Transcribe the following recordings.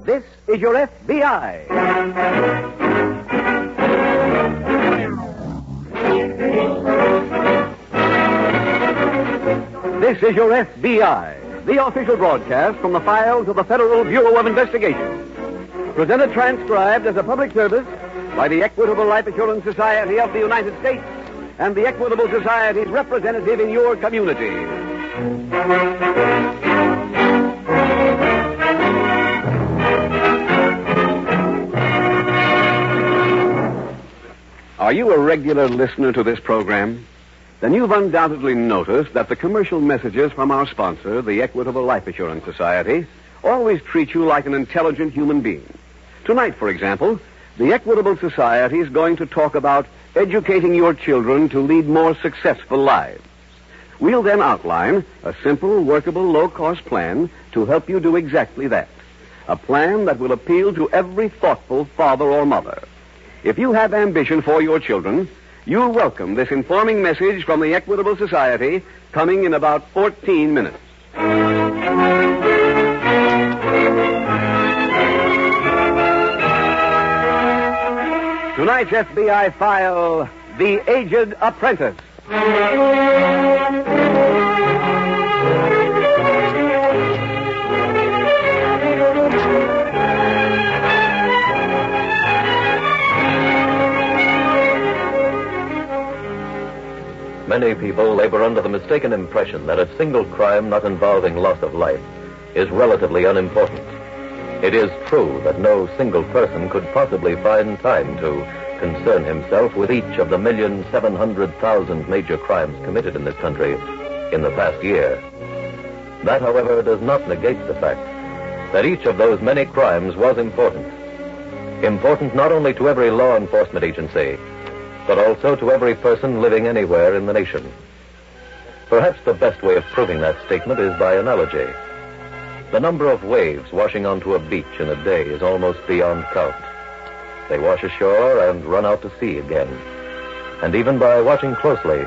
This is your FBI. This is your FBI, the official broadcast from the files of the Federal Bureau of Investigation. Presented transcribed as a public service by the Equitable Life Assurance Society of the United States and the Equitable Society's representative in your community. Are you a regular listener to this program? Then you've undoubtedly noticed that the commercial messages from our sponsor, the Equitable Life Assurance Society, always treat you like an intelligent human being. Tonight, for example, the Equitable Society is going to talk about educating your children to lead more successful lives. We'll then outline a simple, workable, low-cost plan to help you do exactly that. A plan that will appeal to every thoughtful father or mother. If you have ambition for your children, you'll welcome this informing message from the Equitable Society coming in about 14 minutes. Tonight's FBI file, The Aged Apprentice. Many people labor under the mistaken impression that a single crime not involving loss of life is relatively unimportant. It is true that no single person could possibly find time to concern himself with each of the 1,700,000 major crimes committed in this country in the past year. That, however, does not negate the fact that each of those many crimes was important. Important not only to every law enforcement agency, but also to every person living anywhere in the nation. Perhaps the best way of proving that statement is by analogy. The number of waves washing onto a beach in a day is almost beyond count. They wash ashore and run out to sea again. And even by watching closely,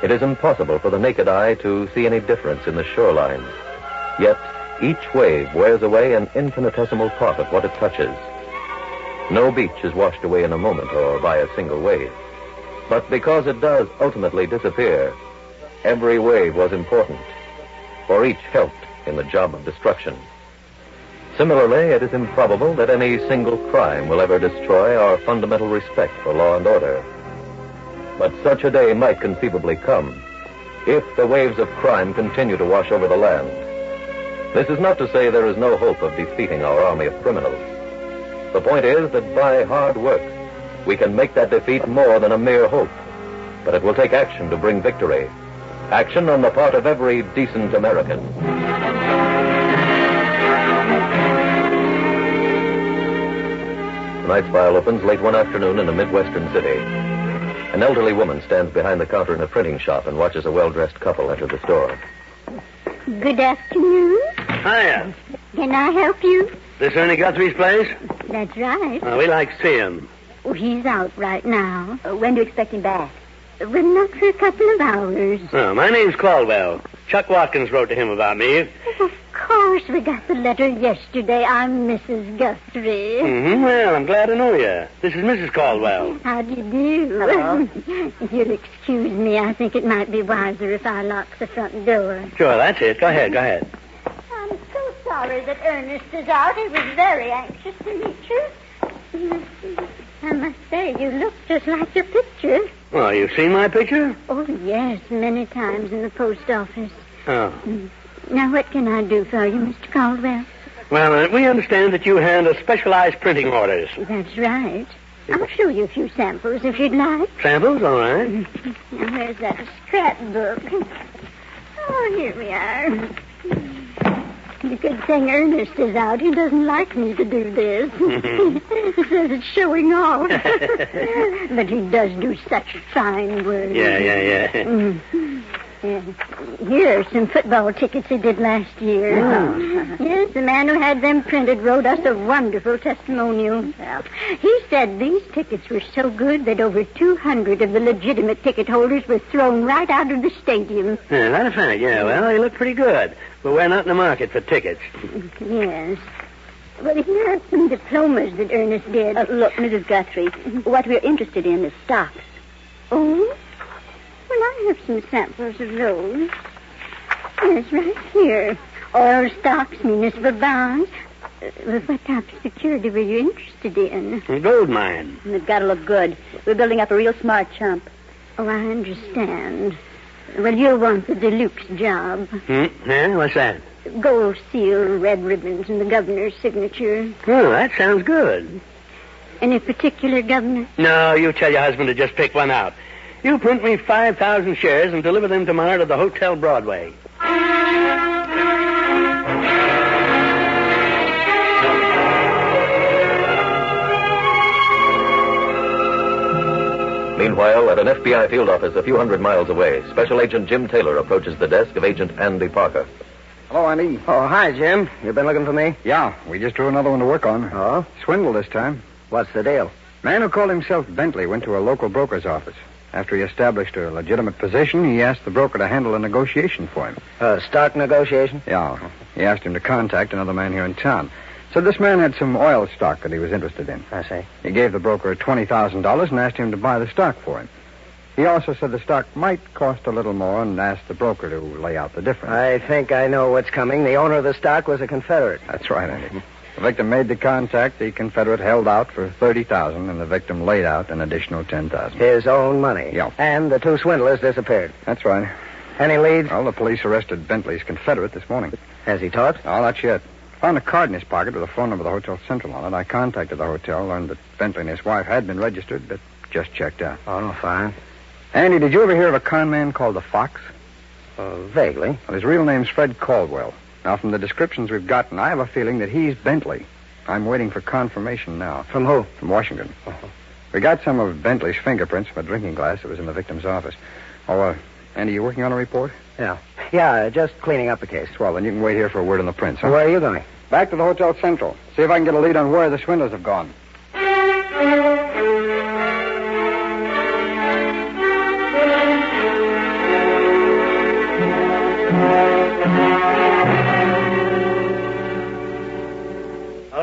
it is impossible for the naked eye to see any difference in the shoreline. Yet, each wave wears away an infinitesimal part of what it touches. No beach is washed away in a moment or by a single wave. But because it does ultimately disappear, every wave was important, for each helped in the job of destruction. Similarly, it is improbable that any single crime will ever destroy our fundamental respect for law and order. But such a day might conceivably come if the waves of crime continue to wash over the land. This is not to say there is no hope of defeating our army of criminals. The point is that by hard work, we can make that defeat more than a mere hope. But it will take action to bring victory. Action on the part of every decent American. Tonight's file opens late one afternoon in a Midwestern city. An elderly woman stands behind the counter in a printing shop and watches a well-dressed couple enter the store. Good afternoon. Hiya. Can I help you? This Ernie Guthrie's place? That's right. We like to see him. Oh, he's out right now. When do you expect him back? Well, not for a couple of hours. Oh, my name's Caldwell. Chuck Watkins wrote to him about me. Of course, we got the letter yesterday. I'm Mrs. Guthrie. Mm-hmm. Well, I'm glad to know you. This is Mrs. Caldwell. How do you do? Hello. If you'll excuse me, I think it might be wiser if I lock the front door. Sure, that's it. Go ahead. I'm so sorry that Ernest is out. He was very anxious to meet you. I must say, you look just like your picture. Oh, you've seen my picture? Oh, yes, many times in the post office. Oh. Now, what can I do for you, Mr. Caldwell? Well, we understand that you handle specialized printing orders. That's right. I'll show you a few samples if you'd like. Samples? All right. Now, where's that scrapbook? Oh, here we are. The good thing Ernest is out. He doesn't like me to do this. He says it's showing off. But he does do such fine work. Yeah. Yeah. Here are some football tickets he did last year. Oh. Yes, the man who had them printed wrote us a wonderful testimonial. He said these tickets were so good that over 200 of the legitimate ticket holders were thrown right out of the stadium. Yeah, that a fact, yeah. Well, they look pretty good. But we're not in the market for tickets. Yes. But he had some diplomas that Ernest did. Look, Mrs. Guthrie, what we're interested in is stocks. Oh? Well, I have some samples of those. Yes, right here. Oil stocks, municipal bonds. What type of security were you interested in? A gold mine. They've got to look good. We're building up a real smart chump. Oh, I understand. Well, you'll want the deluxe job. Yeah, what's that? Gold seal, red ribbons, and the governor's signature. Oh, that sounds good. Any particular governor? No, you tell your husband to just pick one out. You print me 5,000 shares and deliver them tomorrow to the Hotel Broadway. Meanwhile, at an FBI field office a few hundred miles away, Special Agent Jim Taylor approaches the desk of Agent Andy Parker. Hello, Andy. Oh, hi, Jim. You been looking for me? Yeah, we just drew another one to work on. Oh? Swindle this time. What's the deal? Man who called himself Bentley went to a local broker's office. After he established a legitimate position, he asked the broker to handle a negotiation for him. Stock negotiation? Yeah. He asked him to contact another man here in town. So this man had some oil stock that he was interested in. I see. He gave the broker $20,000 and asked him to buy the stock for him. He also said the stock might cost a little more and asked the broker to lay out the difference. I think I know what's coming. The owner of the stock was a Confederate. That's right, Andy. The victim made the contact, the Confederate held out for $30,000, and the victim laid out an additional $10,000. His own money? Yeah. And the two swindlers disappeared? That's right. Any leads? Well, the police arrested Bentley's Confederate this morning. Has he talked? Oh, not yet. Found a card in his pocket with a phone number of the Hotel Central on it. I contacted the hotel, learned that Bentley and his wife had been registered, but just checked out. Oh, fine. Andy, did you ever hear of a con man called the Fox? Vaguely. Well, his real name's Fred Caldwell. Now, from the descriptions we've gotten, I have a feeling that he's Bentley. I'm waiting for confirmation now. From who? From Washington. Uh-huh. We got some of Bentley's fingerprints from a drinking glass that was in the victim's office. Oh, Andy, you working on a report? Yeah. Yeah, just cleaning up the case. Well, then you can wait here for a word on the prints, huh? Where are you going? Back to the Hotel Central. See if I can get a lead on where the swindlers have gone.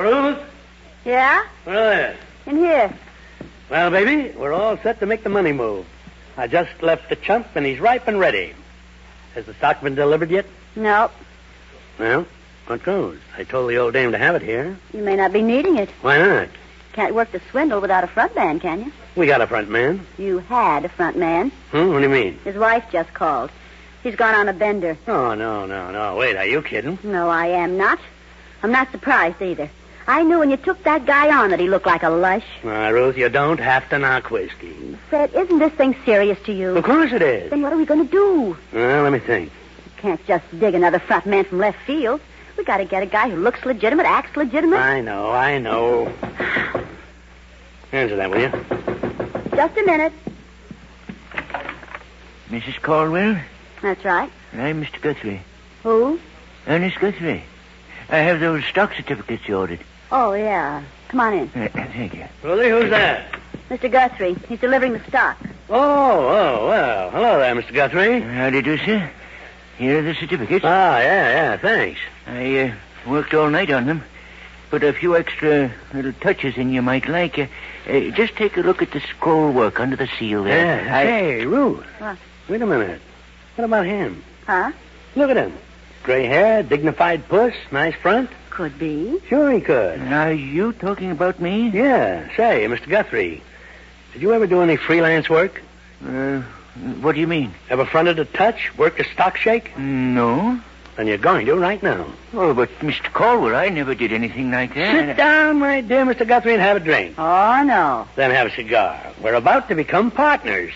Ruth? Yeah? Where are you? In here. Well, baby, we're all set to make the money move. I just left the chump, and he's ripe and ready. Has the stock been delivered yet? No. Well, what goes? I told the old dame to have it here. You may not be needing it. Why not? Can't work the swindle without a front man, can you? We got a front man. You had a front man. What do you mean? His wife just called. He's gone on a bender. Oh, no. Wait, are you kidding? No, I am not. I'm not surprised either. I knew when you took that guy on that he looked like a lush. Ruth, you don't have to knock whiskey. Fred, isn't this thing serious to you? Of course it is. Then what are we going to do? Well, let me think. You can't just dig another front man from left field. We got to get a guy who looks legitimate, acts legitimate. I know. Answer that, will you? Just a minute. Mrs. Caldwell? That's right. I'm Mr. Guthrie. Who? Ernest Guthrie. I have those stock certificates you ordered. Oh, yeah. Come on in. Thank you. Ruthie, who's that? Mr. Guthrie. He's delivering the stock. Oh, well. Hello there, Mr. Guthrie. How do you do, sir? Here are the certificates. Yeah, thanks. I worked all night on them. Put a few extra little touches in you might like. Just take a look at the scroll work under the seal there. Yeah. Hey, Ruth. What? Wait a minute. What about him? Huh? Look at him. Gray hair, dignified puss, nice front. Could be. Sure he could. Are you talking about me? Yeah. Say, Mr. Guthrie, did you ever do any freelance work? What do you mean? Ever fronted a touch, worked a stock shake? No. Then you're going to right now. Oh, but Mr. Caldwell, I never did anything like that. Sit down, my dear Mr. Guthrie, and have a drink. Oh, no. Then have a cigar. We're about to become partners.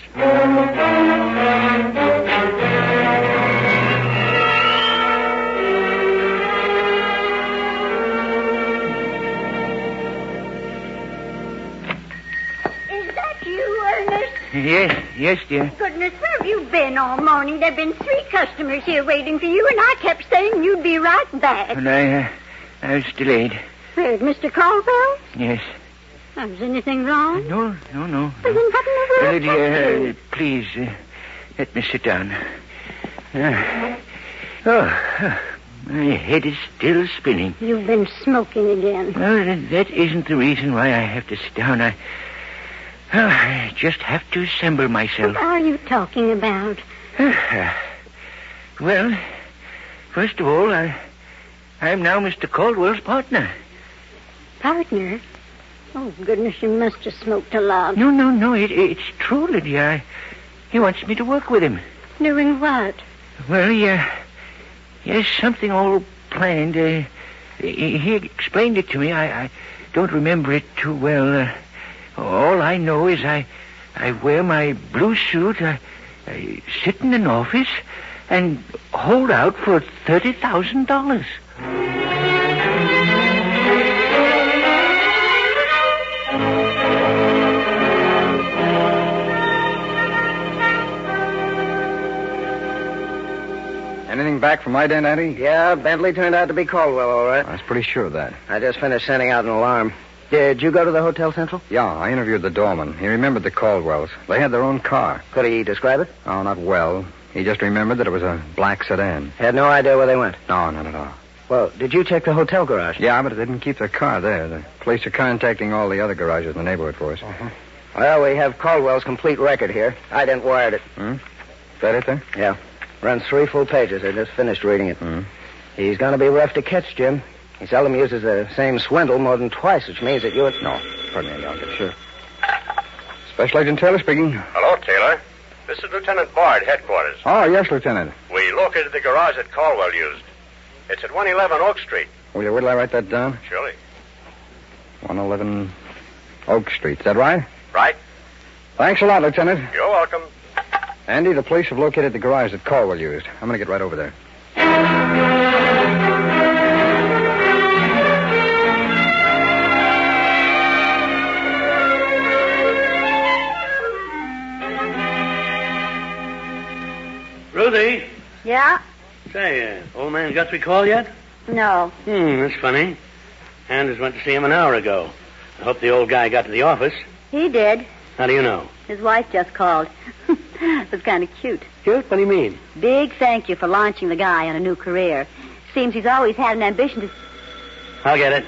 Yes, dear. Goodness, where have you been all morning? There have been 3 customers here waiting for you, and I kept saying you'd be right back. And I was delayed. Where's Mr. Caldwell? Yes. Is anything wrong? No. Well, then what in the world happened? Please, let me sit down. My head is still spinning. You've been smoking again. Well, that isn't the reason why I have to sit down. I just have to assemble myself. What are you talking about? Well, first of all, I'm now Mr. Caldwell's partner. Partner? Oh, goodness, you must have smoked a lot. No, it's true, Lydia. He wants me to work with him. Doing what? Well, he has something all planned. He explained it to me. I don't remember it too well. All I know is I wear my blue suit, I sit in an office, and hold out for $30,000. Anything back from my dent, Eddie? Yeah, Bentley turned out to be Caldwell, all right. I was pretty sure of that. I just finished sending out an alarm. Did you go to the Hotel Central? Yeah, I interviewed the doorman. He remembered the Caldwells. They had their own car. Could he describe it? Oh, not well. He just remembered that it was a black sedan. Had no idea where they went? No, not at all. Well, did you check the hotel garage? Yeah, but it didn't keep their car there. The police are contacting all the other garages in the neighborhood for us. Uh-huh. Well, we have Caldwell's complete record here. I didn't wired it. Is that it, then? Yeah. Runs 3 full pages. I just finished reading it. He's going to be rough to catch, Jim. He seldom uses the same swindle more than twice, which means that you... No, pardon me, I'll get sure. Special Agent Taylor speaking. Hello, Taylor. This is Lieutenant Bard, headquarters. Oh, yes, Lieutenant. We located the garage that Caldwell used. It's at 111 Oak Street. Will I write that down? Surely. 111 Oak Street. Is that right? Right. Thanks a lot, Lieutenant. You're welcome. Andy, the police have located the garage that Caldwell used. I'm going to get right over there. Ruthie? Yeah? Say, old man Guthrie called yet? No. That's funny. Anders went to see him an hour ago. I hope the old guy got to the office. He did. How do you know? His wife just called. It was kind of cute. Cute? What do you mean? Big thank you for launching the guy on a new career. Seems he's always had an ambition to... I'll get it.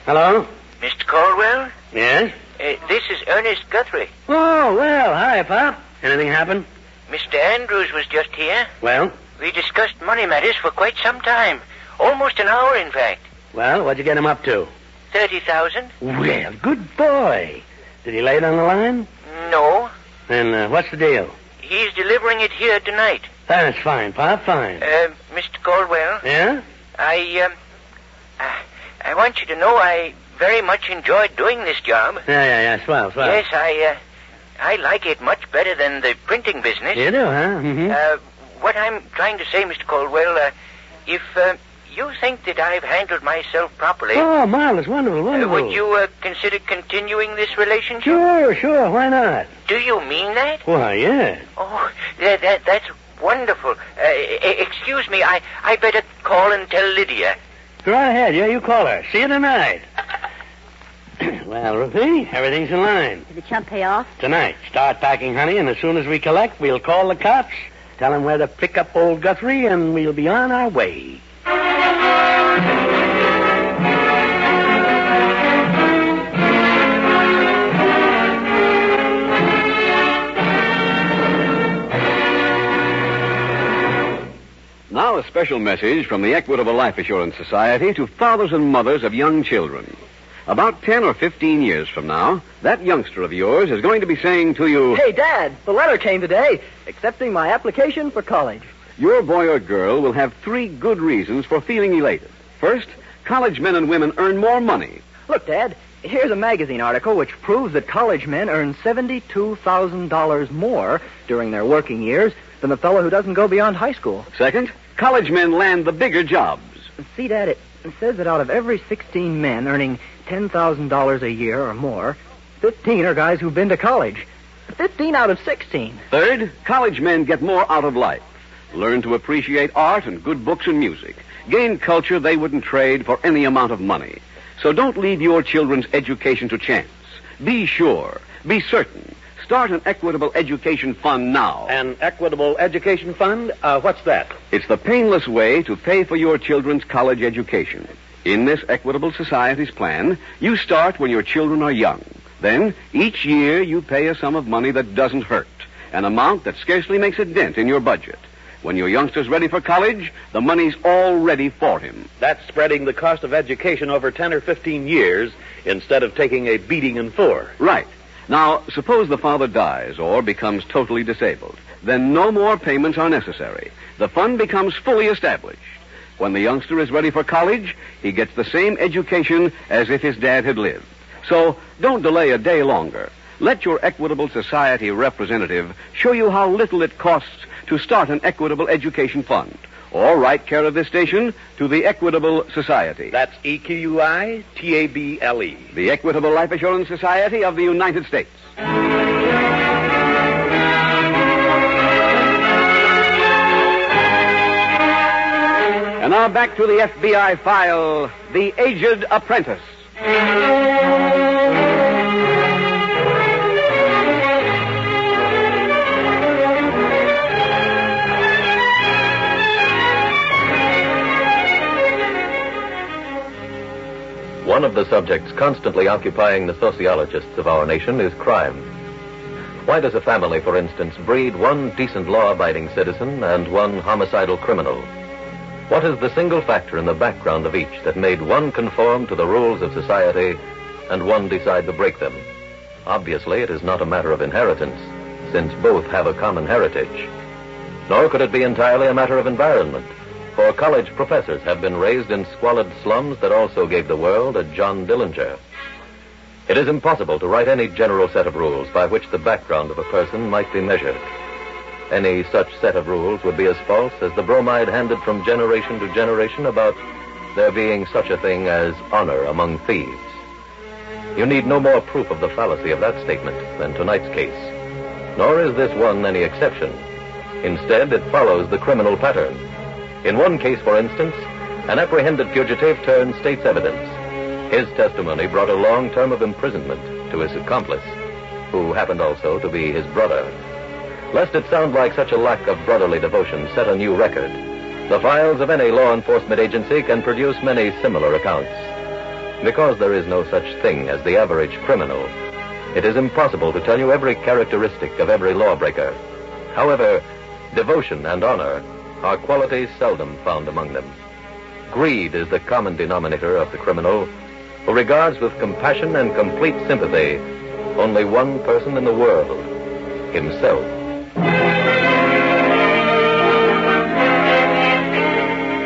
Hello? Mr. Caldwell? Yes? This is Ernest Guthrie. Oh, well, hi, Pop. Anything happen? Mr. Andrews was just here. Well? We discussed money matters for quite some time. Almost an hour, in fact. Well, what'd you get him up to? 30,000. Well, good boy. Did he lay it on the line? No. Then what's the deal? He's delivering it here tonight. That's fine, Pop, fine. Mr. Caldwell? Yeah? I want you to know I very much enjoyed doing this job. Yeah, swell. Yes, I like it much better than the printing business. You do, huh? Mm-hmm. What I'm trying to say, Mr. Caldwell, if you think that I've handled myself properly... Oh, marvelous, wonderful. Would you consider continuing this relationship? Sure, why not? Do you mean that? Why, yeah. Oh, that's wonderful. Excuse me, I better call and tell Lydia. Go right ahead, yeah, you call her. See you tonight. Well, Ruthie, everything's in line. Did the chump pay off? Tonight. Start packing, honey, and as soon as we collect, we'll call the cops, tell them where to pick up old Guthrie, and we'll be on our way. Now a special message from the Equitable Life Assurance Society to fathers and mothers of young children. About 10 or 15 years from now, that youngster of yours is going to be saying to you... Hey, Dad, the letter came today, accepting my application for college. Your boy or girl will have 3 good reasons for feeling elated. First, college men and women earn more money. Look, Dad, here's a magazine article which proves that college men earn $72,000 more during their working years than the fellow who doesn't go beyond high school. Second, college men land the bigger jobs. See, Dad, it says that out of every 16 men earning $10,000 a year or more, 15 are guys who've been to college. 15 out of 16. Third, college men get more out of life. Learn to appreciate art and good books and music. Gain culture they wouldn't trade for any amount of money. So don't leave your children's education to chance. Be sure, be certain. start an equitable education fund now. An equitable education fund? What's that? It's the painless way to pay for your children's college education. In this Equitable Society's plan, you start when your children are young. Then, each year, you pay a sum of money that doesn't hurt, an amount that scarcely makes a dent in your budget. When your youngster's ready for college, the money's all ready for him. That's spreading the cost of education over 10 or 15 years instead of taking a beating in 4. Right. Now, suppose the father dies or becomes totally disabled. Then no more payments are necessary. The fund becomes fully established. When the youngster is ready for college, he gets the same education as if his dad had lived. So don't delay a day longer. Let your Equitable Society representative show you how little it costs to start an Equitable Education Fund. Or write care of this station to the Equitable Society. That's EQUITABLE. The Equitable Life Assurance Society of the United States. And now back to the FBI file, The Aged Apprentice. One of the subjects constantly occupying the sociologists of our nation is crime. Why does a family, for instance, breed one decent law-abiding citizen and one homicidal criminal? What is the single factor in the background of each that made one conform to the rules of society and one decide to break them? Obviously, it is not a matter of inheritance, since both have a common heritage. Nor could it be entirely a matter of environment, for college professors have been raised in squalid slums that also gave the world a John Dillinger. It is impossible to write any general set of rules by which the background of a person might be measured. Any such set of rules would be as false as the bromide handed from generation to generation about there being such a thing as honor among thieves. You need no more proof of the fallacy of that statement than tonight's case. Nor is this one any exception. Instead, it follows the criminal pattern. In one case, for instance, an apprehended fugitive turned state's evidence. His testimony brought a long term of imprisonment to his accomplice, who happened also to be his brother. Lest it sound like such a lack of brotherly devotion set a new record, the files of any law enforcement agency can produce many similar accounts. Because there is no such thing as the average criminal, it is impossible to tell you every characteristic of every lawbreaker. However, devotion and honor are qualities seldom found among them. Greed is the common denominator of the criminal, who regards with compassion and complete sympathy only one person in the world, himself.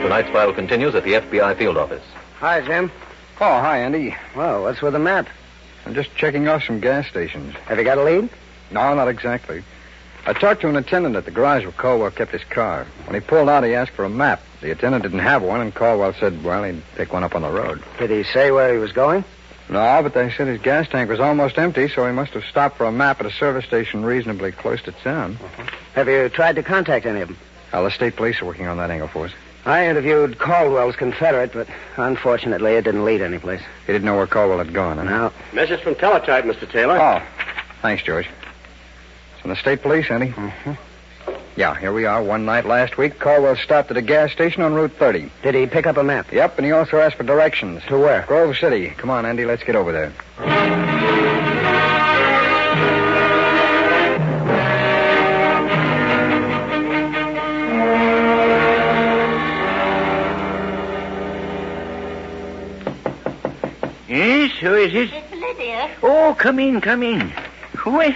Tonight's file continues at the FBI field office. Hi, Jim. Oh, hi, Andy. Well, what's with the map? I'm just checking off some gas stations. Have you got a lead? No, not exactly. I talked to an attendant at the garage where Caldwell kept his car. When he pulled out, he asked for a map. The attendant didn't have one, and Caldwell said, well, he'd pick one up on the road. Did he say where he was going? No, but they said his gas tank was almost empty, so he must have stopped for a map at a service station reasonably close to town. Have you tried to contact any of them? Well, the state police are working on that angle for us. I interviewed Caldwell's Confederate, but unfortunately it didn't lead anyplace. He didn't know where Caldwell had gone, huh? No. Message from Teletype, Mr. Taylor. Oh, thanks, George. It's from the state police, Andy. Mm-hmm. Yeah, here we are. One night last week, Caldwell stopped at a gas station on Route 30. Did he pick up a map? Yep, and he also asked for directions. To where? Grove City. Come on, Andy, let's get over there. Yes, who is it? It's Lydia. Oh, come in. Well,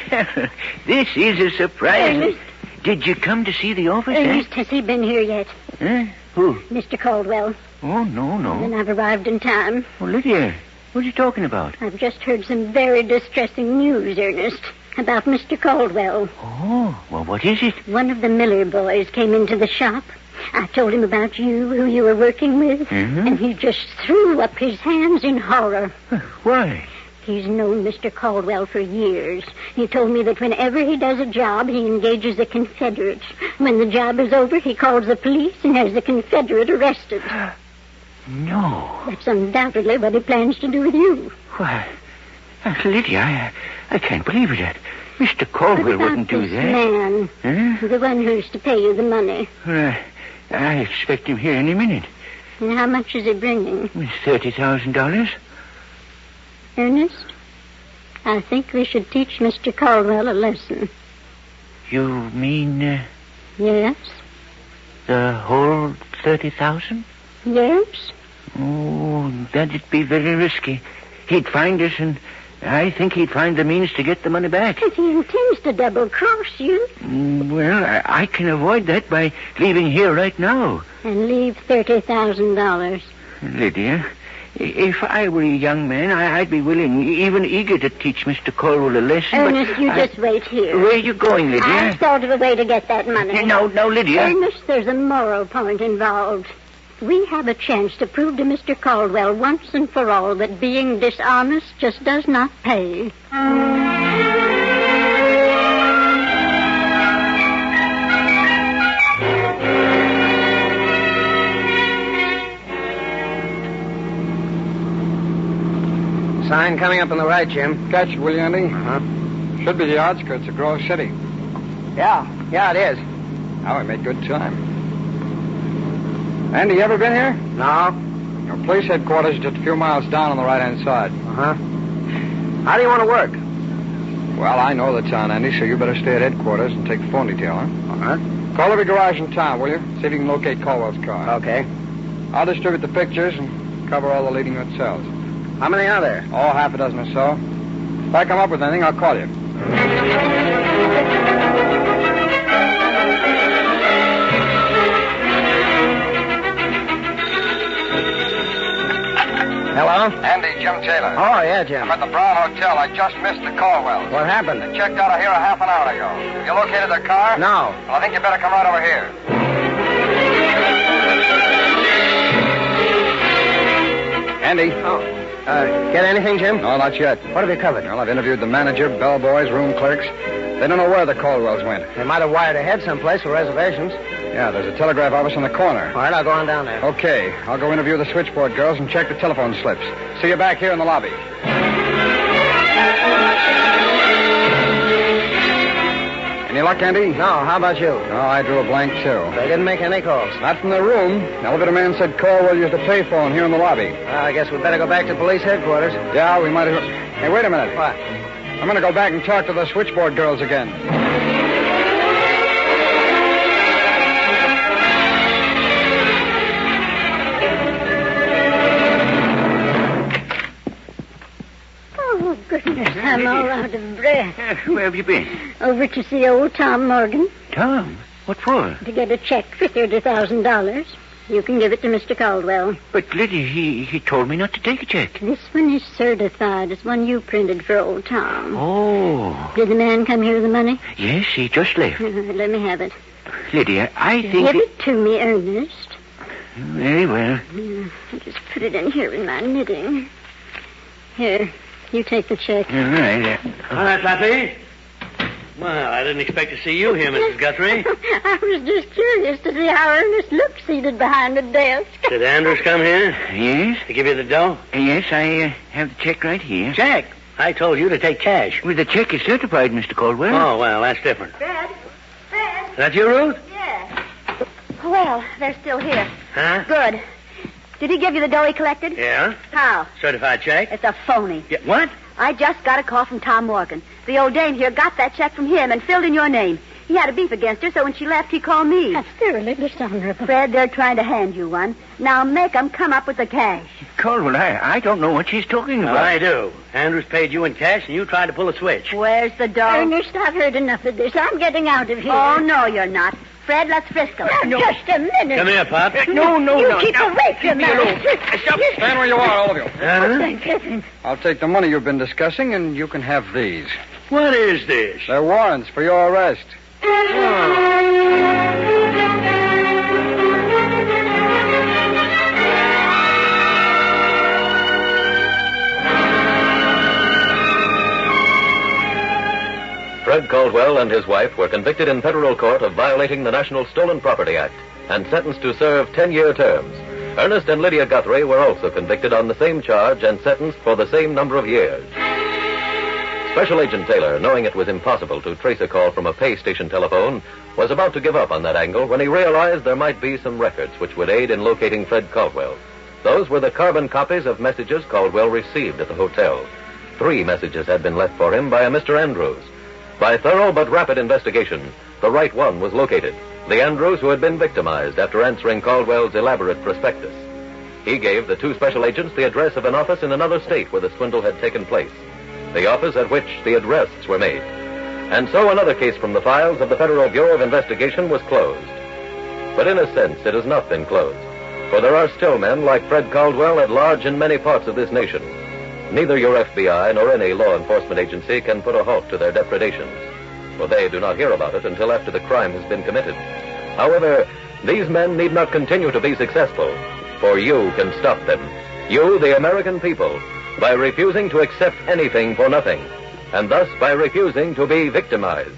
this is a surprise. Ernest. Did you come to see the office? Ernest, has he been here yet? Huh? Who? Mr. Caldwell. Oh, no. Then I've arrived in time. Oh, Lydia, what are you talking about? I've just heard some very distressing news, Ernest, about Mr. Caldwell. Oh, well, what is it? One of the Miller boys came into the shop. I told him about you, who you were working with, Mm-hmm. and he just threw up his hands in horror. Why? He's known Mr. Caldwell for years. He told me that whenever he does a job, he engages a Confederate. When the job is over, he calls the police and has the Confederate arrested. No. That's undoubtedly what he plans to do with you. Why, Lydia, I can't believe it. Mr. Caldwell wouldn't do this that. man, the one who's to pay you the money. I expect him here any minute. And how much is he bringing? $30,000. Ernest, I think we should teach Mr. Caldwell a lesson. You mean, Yes? the whole 30,000? Yes? Oh, that'd be very risky. He'd find us, and I think he'd find the means to get the money back. But he intends to double-cross you. Well, I can avoid that by leaving here right now. And leave $30,000. Lydia, if I were a young man, I'd be willing, even eager to teach Mr. Caldwell a lesson. Ernest, you just wait here. Where are you going, Lydia? I've thought of a way to get that money. No, Lydia. Ernest, there's a moral point involved. We have a chance to prove to Mr. Caldwell once and for all that being dishonest just does not pay. Sign coming up on the right, Jim. Catch it, will you, Andy? Uh-huh. Should be the outskirts of Grove City. Yeah, it is. Now we made good time. Andy, you ever been here? No. Our police headquarters is just a few miles down on the right-hand side. Uh-huh. How do you want to work? Well, I know the town, Andy, so you better stay at headquarters and take the phone detail, huh? Uh-huh. Call every garage in town, will you? See if you can locate Caldwell's car. Okay. I'll distribute the pictures and cover all the leading hotels. How many are there? Oh, half a dozen or so. If I come up with anything, I'll call you. Hello? Andy, Jim Taylor. Oh, yeah, Jim. I'm at the Brown Hotel. I just missed the Caldwell. What happened? They checked out of here a half an hour ago. Have you located their car? No. Well, I think you better come right over here. Andy. Oh. Get anything, Jim? No, not yet. What have you covered? Well, I've interviewed the manager, bellboys, room clerks. They don't know where the Caldwells went. They might have wired ahead someplace for reservations. Yeah, there's a telegraph office on the corner. All right, I'll go on down there. Okay, I'll go interview the switchboard girls and check the telephone slips. See you back here in the lobby. Any luck, Andy? No, how about you? No, I drew a blank, too. They didn't make any calls. Not from the room. The elevator man said Caldwell used a payphone here in the lobby. I guess we'd better go back to police headquarters. Yeah, we might have... Hey, wait a minute. What? I'm going to go back and talk to the switchboard girls again. Oh, goodness, I'm all out of breath. Where have you been? Over to see old Tom Morgan Tom? What for? to get a check for $30,000. You can give it to Mr. Caldwell. But, Lydia, he told me not to take a check. This one is certified. It's one you printed for old Tom. Oh. Did the man come here with the money? Yes, he just left. Let me have it. Lydia, I think... Give it to me, Ernest. Very well. I'll just put it in here in my knitting. Here, you take the check. All right. All right, Flappy. Well, I didn't expect to see you here, Mrs. Guthrie. I was just curious to see how Ernest looked seated behind the desk. Did Andrews come here Yes? to give you the dough? Yes, I have the check right here. Check. I told you to take cash. Well, the check is certified, Mr. Caldwell. Oh, well, that's different. Fred? Is that you, Ruth? Yeah. Well, they're still here. Huh? Good. Did he give you the dough he collected? Yeah. How? Certified check. It's a phony. Yeah, what? I just got a call from Tom Morgan. The old dame here got that check from him and filled in your name. He had a beef against her, so when she left, he called me. That's thoroughly dishonorable. Fred, they're trying to hand you one. Now make them come up with the cash. Caldwell, I don't know what she's talking about. I do. Andrews paid you in cash, and you tried to pull a switch. Where's the dough? Ernest, I've heard enough of this. I'm getting out of here. Oh, no, you're not. Fred, let's frisk him. Now, just a minute. Come here, Pop. You keep away from me. Stand where you are, all of you. Thank heaven. I'll take the money you've been discussing, and you can have these. What is this? They're warrants for your arrest. Fred Caldwell and his wife were convicted in federal court of violating the National Stolen Property Act and sentenced to serve 10-year terms. Ernest and Lydia Guthrie were also convicted on the same charge and sentenced for the same number of years. Special Agent Taylor, knowing it was impossible to trace a call from a pay station telephone, was about to give up on that angle when he realized there might be some records which would aid in locating Fred Caldwell. Those were the carbon copies of messages Caldwell received at the hotel. 3 messages had been left for him by a Mr. Andrews. By thorough but rapid investigation, the right one was located. The Andrews who had been victimized after answering Caldwell's elaborate prospectus. He gave the 2 special agents the address of an office in another state where the swindle had taken place. The office at which the arrests were made. And so another case from the files of the Federal Bureau of Investigation was closed. But in a sense, it has not been closed. For there are still men like Fred Caldwell at large in many parts of this nation. Neither your FBI nor any law enforcement agency can put a halt to their depredations, for they do not hear about it until after the crime has been committed. However, these men need not continue to be successful, for you can stop them. You, the American people, by refusing to accept anything for nothing, and thus by refusing to be victimized.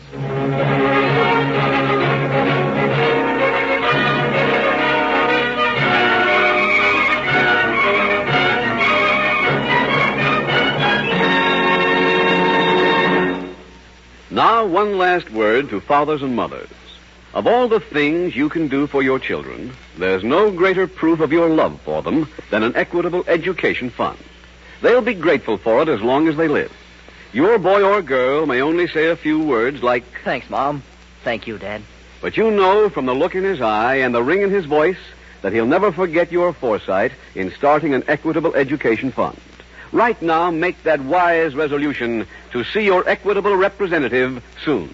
Now, one last word to fathers and mothers. Of all the things you can do for your children, there's no greater proof of your love for them than an equitable education fund. They'll be grateful for it as long as they live. Your boy or girl may only say a few words like, Thanks, Mom. Thank you, Dad. but you know from the look in his eye and the ring in his voice that he'll never forget your foresight in starting an equitable education fund. Right now, make that wise resolution to see your equitable representative soon.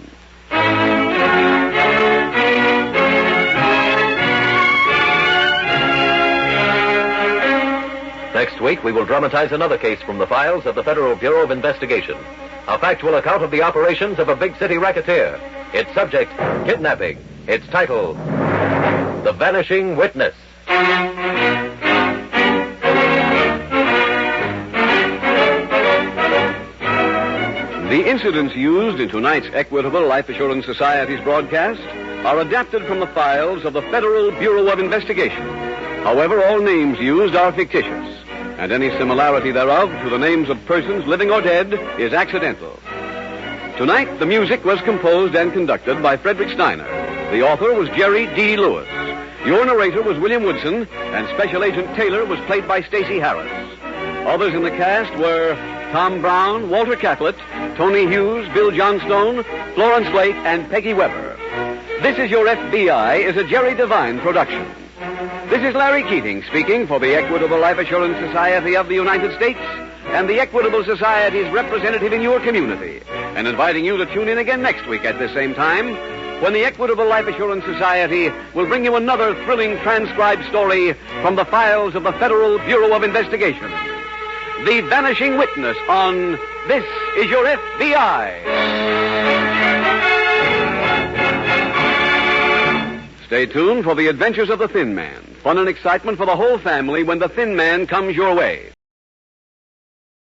Next week, we will dramatize another case from the files of the Federal Bureau of Investigation. A factual account of the operations of a big city racketeer. Its subject, kidnapping. Its title, The Vanishing Witness. The incidents used in tonight's Equitable Life Assurance Society's broadcast are adapted from the files of the Federal Bureau of Investigation. However, all names used are fictitious, and any similarity thereof to the names of persons living or dead is accidental. Tonight, the music was composed and conducted by Frederick Steiner. The author was Jerry D. Lewis. Your narrator was William Woodson, and Special Agent Taylor was played by Stacy Harris. Others in the cast were Tom Brown, Walter Catlett, Tony Hughes, Bill Johnstone, Florence Blake, and Peggy Weber. This Is Your FBI is a Jerry Devine production. This is Larry Keating speaking for the Equitable Life Assurance Society of the United States and the Equitable Society's representative in your community, and inviting you to tune in again next week at this same time when the Equitable Life Assurance Society will bring you another thrilling transcribed story from the files of the Federal Bureau of Investigation. The Vanishing Witness on This Is Your FBI. Stay tuned for the adventures of the Thin Man. Fun and excitement for the whole family when the Thin Man comes your way.